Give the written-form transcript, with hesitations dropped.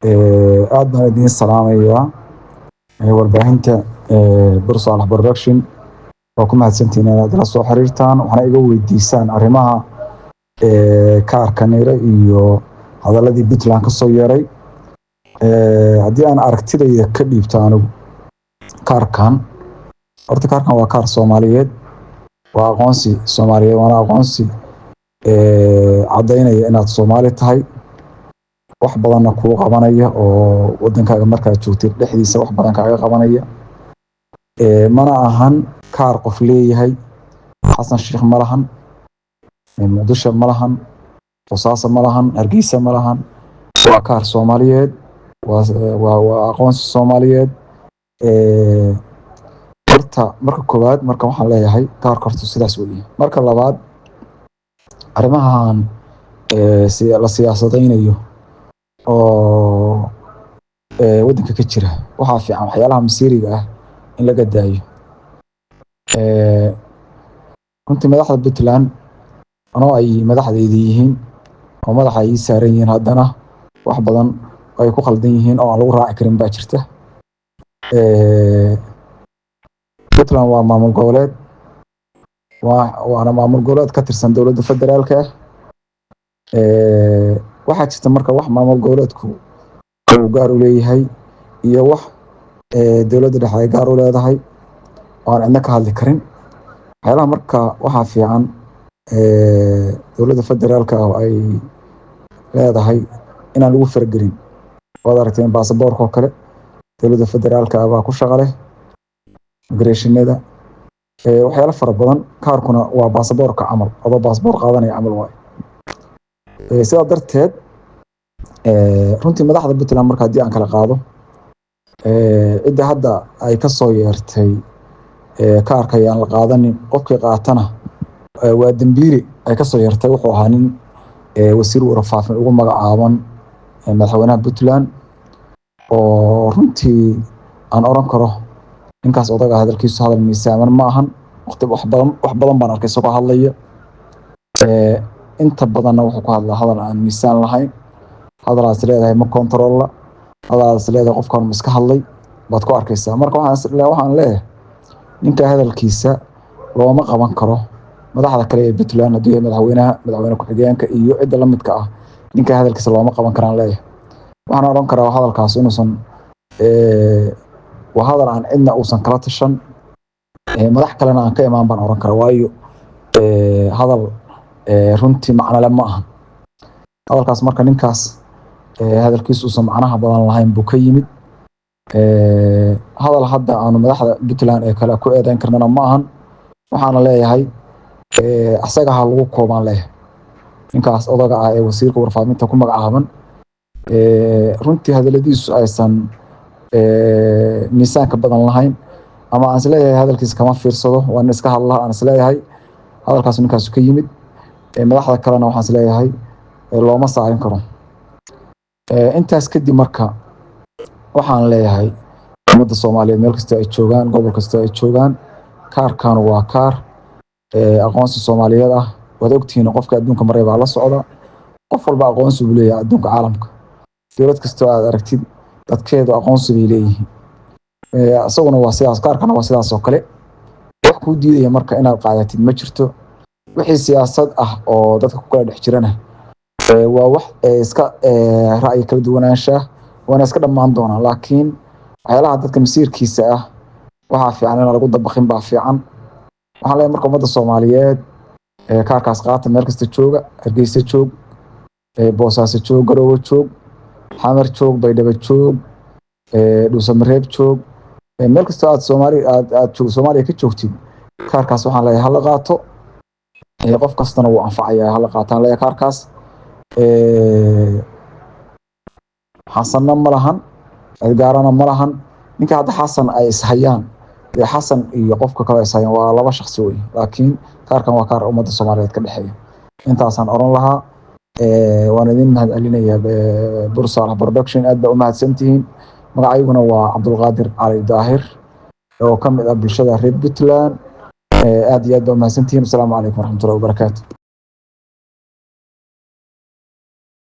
aad baan idiin salaamayaa warbaahinta Bursalax Production oo ku mahadsantihiin inaad la soo xiriirtaan waxaana iga weydiisaan arrimaha kaarka Neyre iyo hadaladii Puntland ka soo yeeray haddii aan aragtidayda ka dhiibto anigu kaarkan waa kaar Soomaaliyeed waa aqoonsi Soomaaliyeed waana aqoonsi cadaynaya inaad Soomaali tahay wax badan ku qabanaya oo wadankaaga markaad joogtid dhexdiisa wax badan kaaga qabanaya mana ahan kaar qof leeyahay Xasan Sheekh malahan Muqdisho malahan Boosaaso malahan Hargeysa malahan waa kaar Soomaaliyeed waa aqoonsi Soomaaliyeed marka koowaad marka waxaan leeyahay kaarka horta sidaas weeye marka labaad arrimahan la siyaasadeynayo oo wadanka ka jira waxa fiican waxyaalaha masiiriga ah in laga daayo runtii madaxda Puntland ay madaxdeedii yihiin oo madaxa ay saaran yihiin haddana wax badan ay ku qaldan yihiin oo aan lagu raaci karin baa jirta Puntland waa maamul goboleed waana maamul goboleed ka tirsan dowladda federaalka waxaa jirta marka wax maamul goboleedku uu gaar u leeyahay iyo wax dowladda dhexe ay gaar u leedahay oo aan cidna ka hadli karin waxyaalaha marka waxaa fiican dowladda federaalka ay leedahay inaan lagu faragelin waad aragteen baasaboorka oo kale dowladda federaalka baa ku shaqo leh migrationada waxyaalo fara badan kaarkuna waa baasaboorka camal adoo baasaboor qaadanaya camal waay sidaa darteed runtii madaxda Puntland marka haddii aan kala qaado cidda hadda ay ka soo yeertay kaarka ayaan la qaadanin qofkii qaatana waa dambiili ay ka soo yeertay wuxuu ahaa nin wasiir warfaafin ugu magacaaban madaxweynaha Puntland oo runtii aan oran karo ninkaas odaga hadalkiisu hadal miisaaman ma ahan waqti wax badan baan arkay isagoo hadlaya inta badanna wuxuu ku hadlaa hadal aan miisaan lahayn hadalaas leedahay ma control hadalaas leedahay qofkan iska hadlay baad ku arkaysaa marka waxaan leeyahay ninka hadalkiisa looma qaban karo madaxda kale ee Puntland hadii madaxweyne ku-xigeenka iyo cidda la midka ah ninka hadalkiisa looma qaban karaan leeyahay waxaan oran karaa hadalkaas inuusan waa hadal aan cidna uusan kala tashan madax kalena aan ka imaan baan oran karaa waayo hadal runtii macna leh ma aha hadalkaas marka ninkaas hadalkiisu uusan macnaha badan lahayn buu ka yimid hadal hadda aanu madaxda Puntland ee kale ku eedayn karnana ma ahan waxaana leeyahay asaga ha lagu koobaan leeyahay ninkaas odaga ah ee wasiirka warfaafinta ku magacaaban runtii hadaladiisu aysan miisaanka badan lahayn ama aan isleeyahay hadalkiisa kama fiirsado waan iska hadlaa aan isleeyahay hadalkaas ninkaas ka yimid madaxda kalena waxaan isleeyahay looma saarin karo intaas kadib marka waxaan leeyahay ummadda Soomaaliyeed meel kasta ay joogaan gobol kasta ay joogaan kaarkan waa kaar aqoonsi Soomaaliyeed ah wad ogtihiin qofka adduunka maray baa la socda qof walba aqoonsi uu leeyahay adduunka caalamka dowlad kasta aad aragtid dadkeedu aqoonsi bay leeyihiin asaguna waa sidaas kaarkana waa sidaas oo kale wax ku diidaya marka inaad qaadatid ma jirto wixii siyaasad ah oo dadka ku kala dhex jirana waa wax iska ra'yi kala duwanaansha waana iska dhamaan doona laakiin waxyaalaha dadka masiirkiisa ah waxa fiican in lagu dabaqin baa fiican waxaan leeyahay marka ummadda Soomaaliyeed kaarkaas qaata meel kasta jooga Hargeysa joog Boosaaso joog Garowe joog Xamar joog Baydhabo joog Dhuusamareeb joog meel kasta aad Soomaaliya ka joogtid kaarkaas waxaan leeyahay hala qaato qof kastana wuu anfacayaa hala qaataan leeyahay kaarkaas xasanna ma lahan gaarana ma lahan ninka hadda xasan ay ishayaan xasan iyo qofka kale ishayaan waa laba shakhsi weey laakiin kaarkan waa kaar ummadda Soomaaliyeed ka dhaxeeya intaasaan oran lahaa waan idin mahadcelinayaa Bursalax Production aad baa u mahadsantihiin magacayguna waa Cabdulqaadir Cali Daahir oo ka mid ah bulshada reer Puntland aad iyo aad baa u mahadsantihiin assalaamu calaykum waraxmatullaahi wabarakaatuh